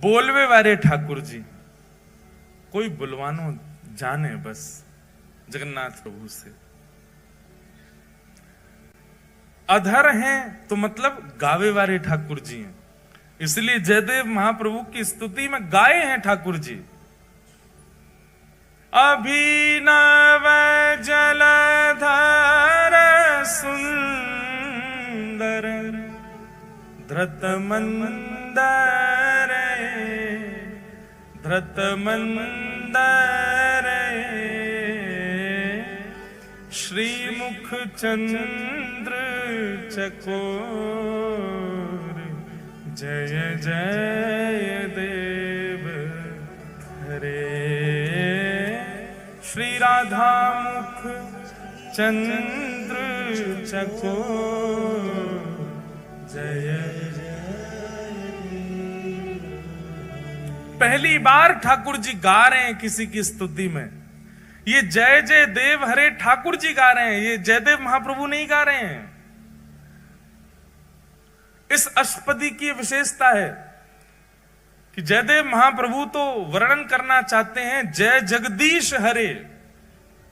बोलवे वारे ठाकुर जी, कोई बुलवानो जाने बस जगन्नाथ प्रभु से। अधर हैं तो मतलब गावे वाले ठाकुर जी हैं, इसलिए जयदेव महाप्रभु की स्तुति में गाए हैं ठाकुर जी। अभिनव जलधर सुंदर धृत मंदर धृत मंदर श्रीमुख चंद्र चकोर जय जय देव हरे। श्री राधा मुख चंद्र चकोर जय जय। पहली बार ठाकुर जी गा रहे हैं किसी की स्तुति में, ये जय जय देव हरे ठाकुर जी गा रहे हैं, ये जयदेव महाप्रभु नहीं गा रहे हैं। इस अष्टपदी की विशेषता है कि जयदेव महाप्रभु तो वर्णन करना चाहते हैं जय जगदीश हरे,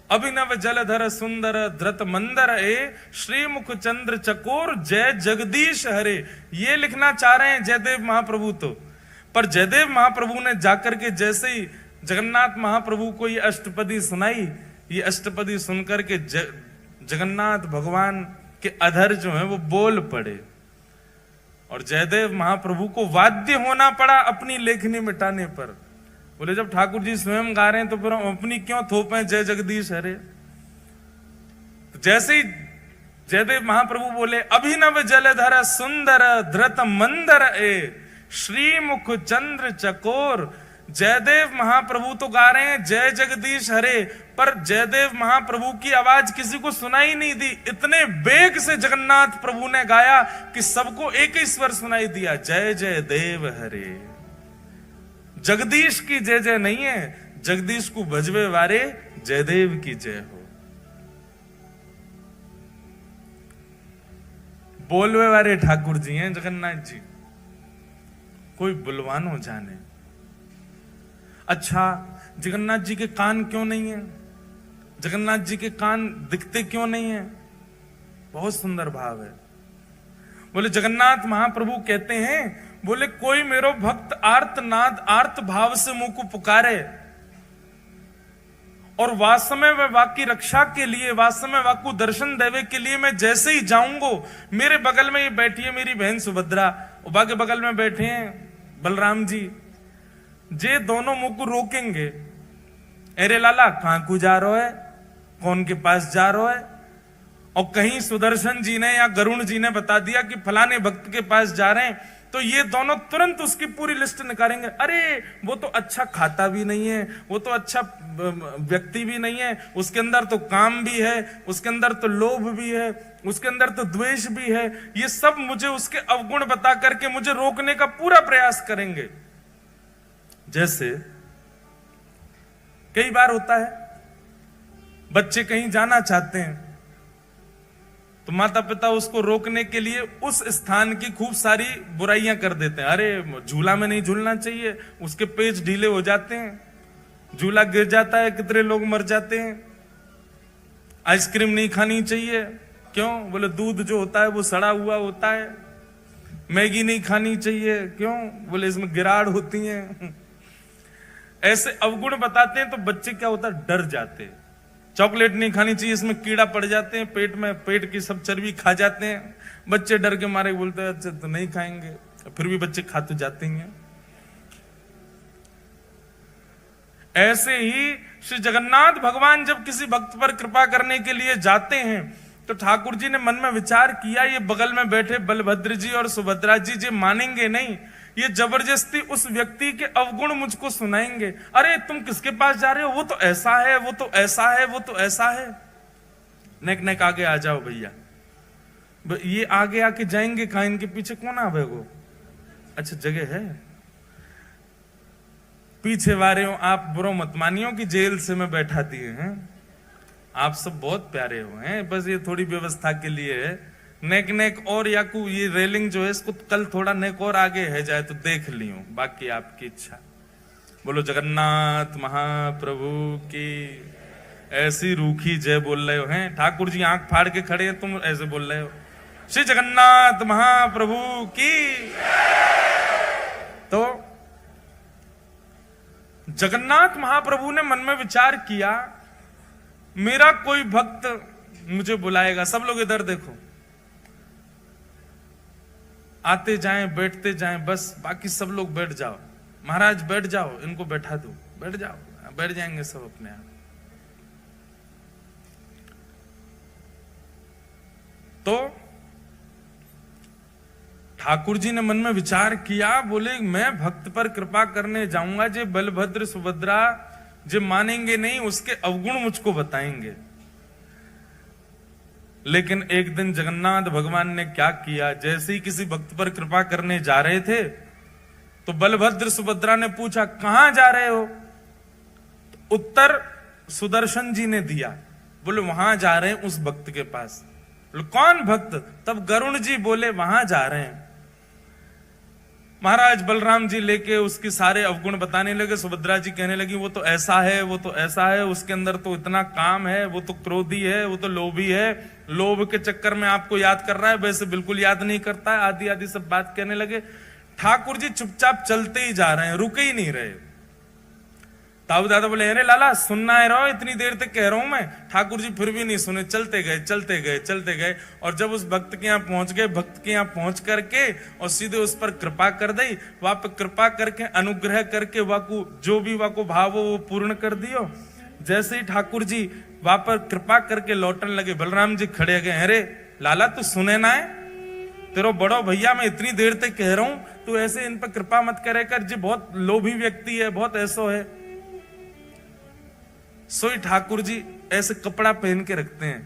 अभिनव जलधर सुंदर धृत मंदर ए श्रीमुख चंद्र चकोर जय जगदीश हरे, ये लिखना चाह रहे हैं जयदेव महाप्रभु तो। पर जयदेव महाप्रभु ने जाकर के जैसे ही जगन्नाथ महाप्रभु को ये अष्टपदी सुनाई, ये अष्टपदी सुनकर के जगन्नाथ भगवान के अधर जो है वो बोल पड़े और जयदेव महाप्रभु को वाद्य होना पड़ा अपनी लेखनी मिटाने पर। बोले जब ठाकुर जी स्वयं गा रहे हैं तो फिर हम अपनी क्यों थोपें जय जगदीश हरे। तो जैसे ही जयदेव महाप्रभु बोले अभिनव जलधर सुंदर धृत मंदर ए श्रीमुख चंद्र चकोर, जयदेव महाप्रभु तो गा रहे हैं जय जगदीश हरे, पर जयदेव महाप्रभु की आवाज किसी को सुनाई नहीं दी। इतने बेग से जगन्नाथ प्रभु ने गाया कि सबको एक ही स्वर सुनाई दिया, जय जय देव हरे। जगदीश की जय जय नहीं है, जगदीश को भजवे वारे जयदेव की जय हो। बोलवे वारे ठाकुर जी हैं जगन्नाथ जी, कोई बुलवानो जाने। अच्छा, जगन्नाथ जी के कान क्यों नहीं है? जगन्नाथ जी के कान दिखते क्यों नहीं है? बहुत सुंदर भाव है। बोले जगन्नाथ महाप्रभु कहते हैं, बोले कोई मेरो भक्त आर्तनाद आर्त भाव से मुंह को पुकारे और वास्तव व वाकी रक्षा के लिए, वास्तव में वाकु दर्शन देवे के लिए मैं जैसे ही जाऊंगो, मेरे बगल में ये बैठी है मेरी बहन सुभद्रा, उबा के बगल में बैठे हैं बलराम जी, जे दोनों मुंह को रोकेंगे, अरे लाला कहां को जा रहे है, कौन के पास जा रहे है, और कहीं सुदर्शन जी ने या गरुण जी ने बता दिया कि फलाने भक्त के पास जा रहे हैं, तो ये दोनों तुरंत उसकी पूरी लिस्ट निकालेंगे। अरे वो तो अच्छा खाता भी नहीं है, वो तो अच्छा व्यक्ति भी नहीं है, उसके अंदर तो काम भी है, उसके अंदर तो लोभ भी है, उसके अंदर तो द्वेष भी है। ये सब मुझे उसके अवगुण बता करके मुझे रोकने का पूरा प्रयास करेंगे। जैसे कई बार होता है बच्चे कहीं जाना चाहते हैं तो माता पिता उसको रोकने के लिए उस स्थान की खूब सारी बुराइयां कर देते हैं। अरे झूला में नहीं झूलना चाहिए, उसके पेच ढीले हो जाते हैं, झूला गिर जाता है, कितने लोग मर जाते हैं। आइसक्रीम नहीं खानी चाहिए, क्यों? बोले दूध जो होता है वो सड़ा हुआ होता है। मैगी नहीं खानी चाहिए, क्यों? बोले इसमें गिराड़ होती है। ऐसे अवगुण बताते हैं तो बच्चे क्या होता है, डर जाते हैं। चॉकलेट नहीं खानी चाहिए, इसमें कीड़ा पड़ जाते हैं पेट में, पेट की सब चर्बी खा जाते हैं। बच्चे डर के मारे बोलते हैं अच्छा तो नहीं खाएंगे, फिर भी बच्चे खा तो जाते हैं। ऐसे ही श्री जगन्नाथ भगवान जब किसी भक्त पर कृपा करने के लिए जाते हैं तो ठाकुर जी ने मन में विचार किया, ये बगल में बैठे बलभद्र जी और सुभद्रा जी जे मानेंगे नहीं, ये जबरदस्ती उस व्यक्ति के अवगुण मुझको सुनाएंगे। अरे तुम किसके पास जा रहे हो, वो तो ऐसा है, वो तो ऐसा है, वो तो ऐसा है। नेक नेक आगे आ जाओ भैया, ये आगे आके जाएंगे कहां, इनके पीछे कौन आवेगो? अच्छा जगह है, पीछे वारे हो आप, बुरो मत मानियो कि जेल से मैं बैठा दिए हैं। आप सब बहुत प्यारे हो हैं, बस ये थोड़ी व्यवस्था के लिए है नेक नेक और याकू ये रेलिंग जो है इसको कल थोड़ा नेक और आगे है जाए तो देख लियो, बाकी आपकी इच्छा। बोलो जगन्नाथ महाप्रभु की। ऐसी रूखी जय बोल रहे हो हैं ठाकुर जी, आंख फाड़ के खड़े हैं, तुम ऐसे बोल रहे हो श्री जगन्नाथ महाप्रभु की। तो जगन्नाथ महाप्रभु ने मन में विचार किया, मेरा कोई भक्त मुझे बुलाएगा। सब लोग इधर देखो, आते जाएं बैठते जाएं, बस बाकी सब लोग बैठ जाओ। महाराज बैठ जाओ, इनको बैठा दो, बैठ जाओ, बैठ जाएंगे सब अपने आप। तो ठाकुर जी ने मन में विचार किया, बोले मैं भक्त पर कृपा करने जाऊंगा, जे बलभद्र सुभद्रा जे मानेंगे नहीं, उसके अवगुण मुझको बताएंगे। लेकिन एक दिन जगन्नाथ भगवान ने क्या किया, जैसे ही किसी भक्त पर कृपा करने जा रहे थे तो बलभद्र सुभद्रा ने पूछा कहां जा रहे हो? तो उत्तर सुदर्शन जी ने दिया, बोले वहां जा रहे हैं उस भक्त के पास। बोले कौन भक्त? तब गरुण जी बोले वहां जा रहे हैं। महाराज बलराम जी लेके उसके सारे अवगुण बताने लगे। सुभद्रा जी कहने लगी वो तो ऐसा है, वो तो ऐसा है, उसके अंदर तो इतना काम है, वो तो क्रोधी है, वो तो लोभी है, लोभ के चक्कर में आपको याद कर रहा है, वैसे बिल्कुल याद नहीं करता है, आदि आदि सब बात कहने लगे। ठाकुर जी चुपचाप चलते ही जा रहे हैं, रुके ही नहीं रहे। ताऊ दादा बोले अरे लाला सुनना है रहो, इतनी देर तक कह रहा हूं मैं। ठाकुर जी फिर भी नहीं सुने, चलते गए चलते गए चलते गए। और जब उस भक्त के यहाँ पहुंच गए, भक्त के यहाँ पहुंच करके और सीधे उस पर कृपा कर दी, वहां पर कृपा करके अनुग्रह करके वाकू जो भी वाको भाव हो वो पूर्ण कर दियो। जैसे ही ठाकुर जी वहां पर कृपा करके लौटने लगे, बलराम जी खड़े गए, अरे लाला तू सुने ना है, तेरो बड़ो भैया मैं इतनी देर तक कह रहा हूं, तू ऐसे इन पर कृपा मत करे कर, जी बहुत लोभी व्यक्ति है, बहुत ऐसो है। सोई ठाकुर जी ऐसे कपड़ा पहन के रखते हैं,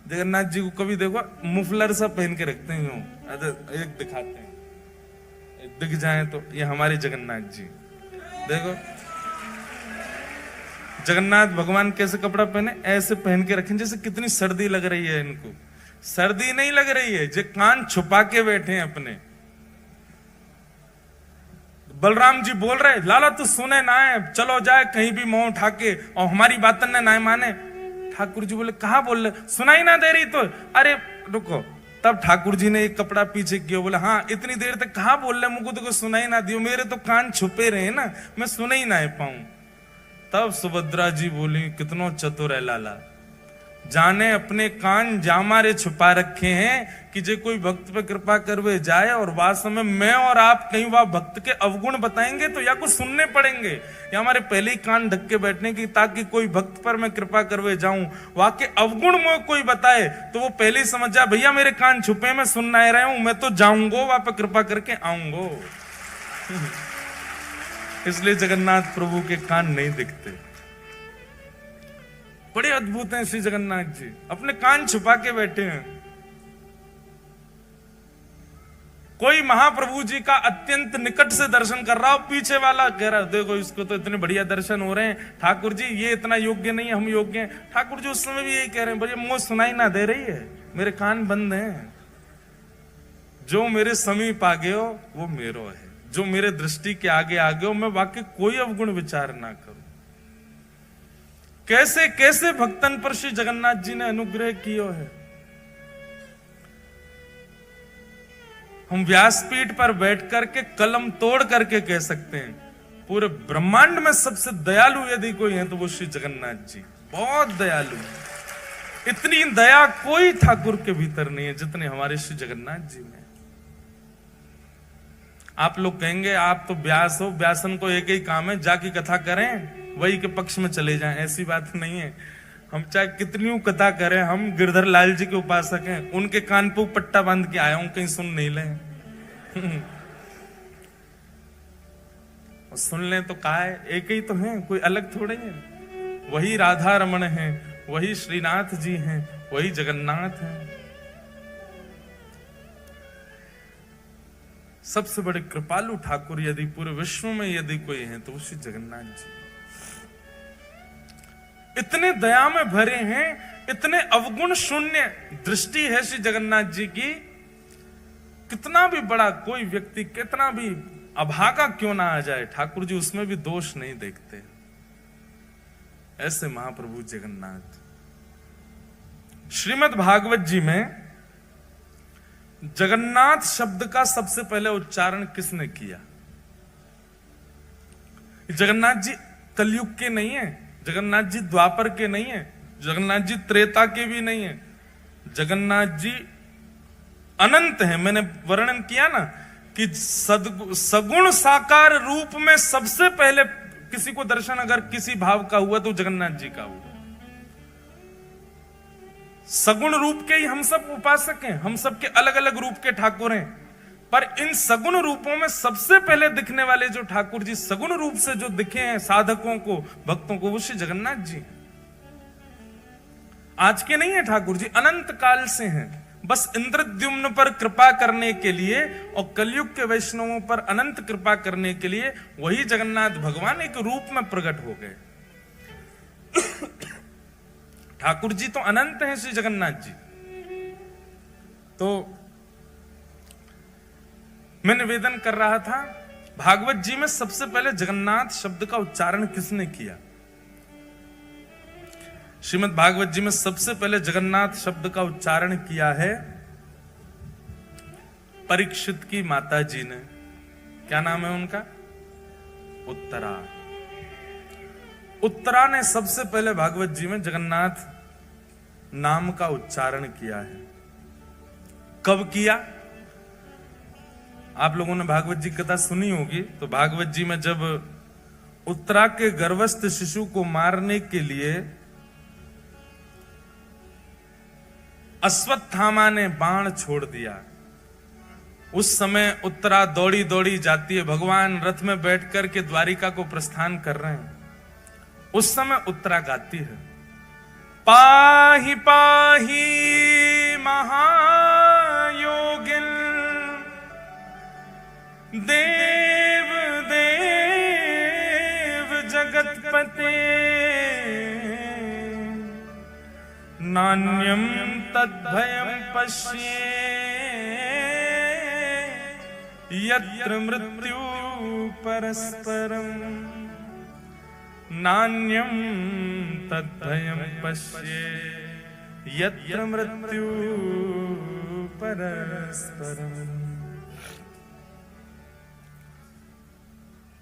जगन्नाथ जी को कभी देखो मुफलर सा पहन के रखते हैं, यूं एक दिखाते हैं, दिख जाए तो ये हमारे जगन्नाथ जी। देखो जगन्नाथ भगवान कैसे कपड़ा पहने, ऐसे पहन के रखें जैसे कितनी सर्दी लग रही है इनको। सर्दी नहीं लग रही है, जो कान छुपा के बैठे हैं अपने। बलराम जी बोल रहे लाला तू सुने ना है, चलो जाए कहीं भी मुंह उठा के, और हमारी बात ने ना माने। ठाकुर जी बोले कहा बोल रहे, सुनाई ना दे रही तो? अरे रुको। तब ठाकुर जी ने एक कपड़ा पीछे किया, बोले हाँ इतनी देर तक कहा बोल रहे, मुझको तो सुनाई ना दियो, मेरे तो कान छुपे रहे ना, मैं सुना ही ना पाऊं। तब सुभद्रा जी बोली कितनो चतुर है लाला, जाने अपने कान जामारे छुपा रखे हैं कि जे कोई भक्त पे कृपा करवे जाए और वास्तव में मैं और आप कहीं वह भक्त के अवगुण बताएंगे तो या कुछ सुनने पड़ेंगे, या हमारे पहले ही कान ढक के बैठने की, ताकि कोई भक्त पर मैं कृपा करवे जाऊं, वहां के अवगुण में कोई बताए तो वो पहले ही समझ जाए भैया मेरे कान छुपे, मैं सुन नहीं रहा हूं, मैं तो जाऊंगो वहां पर कृपा करके आऊंगो। इसलिए जगन्नाथ प्रभु के कान नहीं दिखते। बड़े अद्भुत हैं श्री जगन्नाथ जी, अपने कान छुपा के बैठे हैं। कोई महाप्रभु जी का अत्यंत निकट से दर्शन कर रहा हो, पीछे वाला कह रहा है देखो इसको तो इतने बढ़िया दर्शन हो रहे हैं, ठाकुर जी ये इतना योग्य नहीं है, हम योग्य हैं। ठाकुर जी उस समय भी यही कह रहे हैं, भैया मुझे सुनाई ना दे रही है, मेरे कान बंद हैं, जो मेरे समीप आ गए हो वो मेरो है, जो मेरे दृष्टि के आगे आ गए हो, मैं वाकई कोई अवगुण विचार ना करूं। कैसे कैसे भक्तन पर श्री जगन्नाथ जी ने अनुग्रह किया है। हम व्यासपीठ पर बैठ करके कलम तोड़ करके कह सकते हैं पूरे ब्रह्मांड में सबसे दयालु यदि कोई है तो वो श्री जगन्नाथ जी, बहुत दयालु है। इतनी दया कोई ठाकुर के भीतर नहीं है जितने हमारे श्री जगन्नाथ जी में। आप लोग कहेंगे आप तो व्यास हो, व्यासन को एक ही काम है जाकी कथा करें वही के पक्ष में चले जाएं, ऐसी बात नहीं है। हम चाहे कितनी कथा करें, हम गिरधर लाल जी के उपासक हैं, उनके कान पे पट्टा बांध के आया हूं, कहीं सुन नहीं ले। सुन ले तो का है, एक ही तो है, कोई अलग थोड़े है। वही राधा रमण है, वही श्रीनाथ जी हैं, वही जगन्नाथ हैं। सबसे बड़े कृपालु ठाकुर यदि पूरे विश्व में यदि कोई है तो वो श्री जगन्नाथ जी। इतने दया में भरे हैं, इतने अवगुण शून्य दृष्टि है श्री जगन्नाथ जी की। कितना भी बड़ा कोई व्यक्ति, कितना भी अभागा क्यों ना आ जाए, ठाकुर जी उसमें भी दोष नहीं देखते। ऐसे महाप्रभु जगन्नाथ। श्रीमद् भागवत जी में जगन्नाथ शब्द का सबसे पहले उच्चारण किसने किया? जगन्नाथ जी कलयुग के नहीं है, जगन्नाथ जी द्वापर के नहीं है, जगन्नाथ जी त्रेता के भी नहीं है, जगन्नाथ जी अनंत है। मैंने वर्णन किया ना कि सगुण साकार रूप में सबसे पहले किसी को दर्शन अगर किसी भाव का हुआ तो जगन्नाथ जी का हुआ। सगुण रूप के ही हम सब उपासक हैं, हम सब के अलग अलग रूप के ठाकुर हैं, पर इन सगुण रूपों में सबसे पहले दिखने वाले जो ठाकुर जी सगुण रूप से जो दिखे हैं साधकों को, भक्तों को, वो श्री जगन्नाथ जी हैं। आज के नहीं है ठाकुर जी, अनंत काल से हैं। बस इंद्रद्युम्न पर कृपा करने के लिए और कलयुग के वैष्णवों पर अनंत कृपा करने के लिए वही जगन्नाथ भगवान एक रूप में प्रकट हो गए। ठाकुर जी तो अनंत हैं श्री जगन्नाथ जी। तो मैं निवेदन कर रहा था, भागवत जी में सबसे पहले जगन्नाथ शब्द का उच्चारण किसने किया? श्रीमद् भागवत जी में सबसे पहले जगन्नाथ शब्द का उच्चारण किया है परीक्षित की माता जी ने। क्या नाम है उनका? उत्तरा। उत्तरा ने सबसे पहले भागवत जी में जगन्नाथ नाम का उच्चारण किया है। कब किया? आप लोगों ने भागवत जी कथा सुनी होगी, तो भागवत जी में जब उत्तरा के गर्भस्थ शिशु को मारने के लिए अश्वत्थामा ने बाण छोड़ दिया, उस समय उत्तरा दौड़ी दौड़ी जाती है, भगवान रथ में बैठकर के द्वारिका को प्रस्थान कर रहे हैं। उस समय उत्तरा गाती है, पाहि पाहि महायोगिन देव देव जगतपते नान्यम तद्भयं पश्ये यत्र मृत्यु परस्परम नान्यम तद्भयं पश्ये यत्र मृत्यु परस्परम।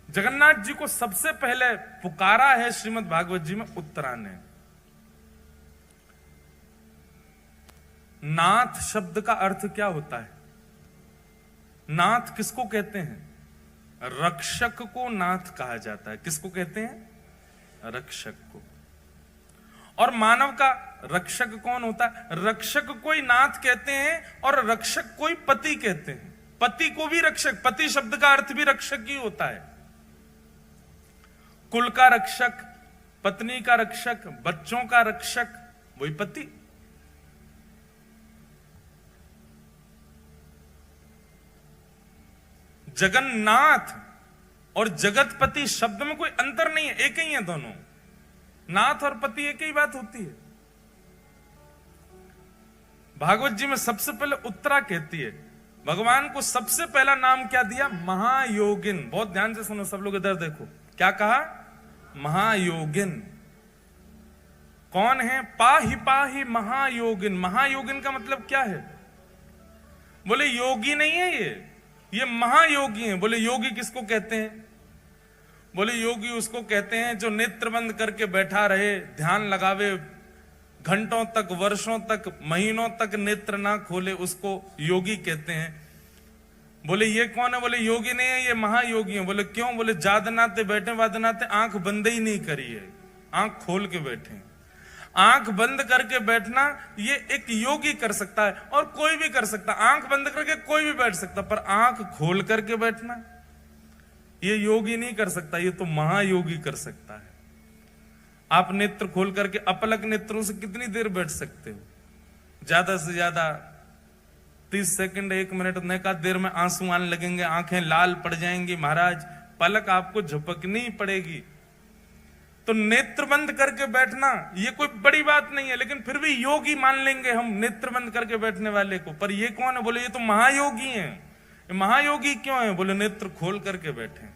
जगन्नाथ जी को सबसे पहले पुकारा है श्रीमद् भागवत जी में उत्तरा ने। नाथ शब्द का अर्थ क्या होता है? नाथ किसको कहते हैं? रक्षक को नाथ कहा जाता है। किसको कहते हैं? रक्षक को। और मानव का रक्षक कौन होता है? रक्षक कोई नाथ कहते हैं और रक्षक कोई पति कहते हैं। पति को भी रक्षक, पति शब्द का अर्थ भी रक्षक ही होता है। कुल का रक्षक, पत्नी का रक्षक, बच्चों का रक्षक, वही पति। जगन्नाथ और जगतपति शब्द में कोई अंतर नहीं है, एक ही है दोनों। नाथ और पति एक ही बात होती है। भागवत जी में सबसे पहले उत्तरा कहती है, भगवान को सबसे पहला नाम क्या दिया? महायोगिन। बहुत ध्यान से सुनो सब लोग, इधर देखो, क्या कहा? महायोगिन। कौन है? पाहि पाहि महायोगिन। महायोगिन का मतलब क्या है? बोले योगी नहीं है ये महायोगी हैं। बोले योगी किसको कहते हैं? बोले योगी उसको कहते हैं जो नेत्र बंद करके बैठा रहे, ध्यान लगावे, घंटों तक, वर्षों तक, महीनों तक नेत्र ना खोले, उसको योगी कहते हैं। बोले ये कौन है? बोले योगी नहीं है, ये महायोगी है। बोले क्यों? बोले जादनाते बैठे वादनाते आंख बंद ही नहीं करी है, आंख खोल के बैठे। आंख बंद करके बैठना ये एक योगी कर सकता है और कोई भी कर सकता है। आंख बंद करके कोई भी बैठ सकता, पर आंख खोल करके बैठना ये योगी नहीं कर सकता, ये तो महायोगी कर सकता है। आप नेत्र खोल करके अपलक नेत्रों से कितनी देर बैठ सकते हो? ज्यादा से ज्यादा 30 सेकंड, 1 मिनट, नेका देर में आंसू आने लगेंगे, आंखें लाल पड़ जाएंगी महाराज, पलक आपको झपकनी पड़ेगी। तो नेत्र बंद करके बैठना ये कोई बड़ी बात नहीं है, लेकिन फिर भी योगी मान लेंगे हम नेत्र बंद करके बैठने वाले को। पर ये कौन है? बोले ये तो महायोगी हैं। महायोगी क्यों है? बोले नेत्र खोल करके बैठे।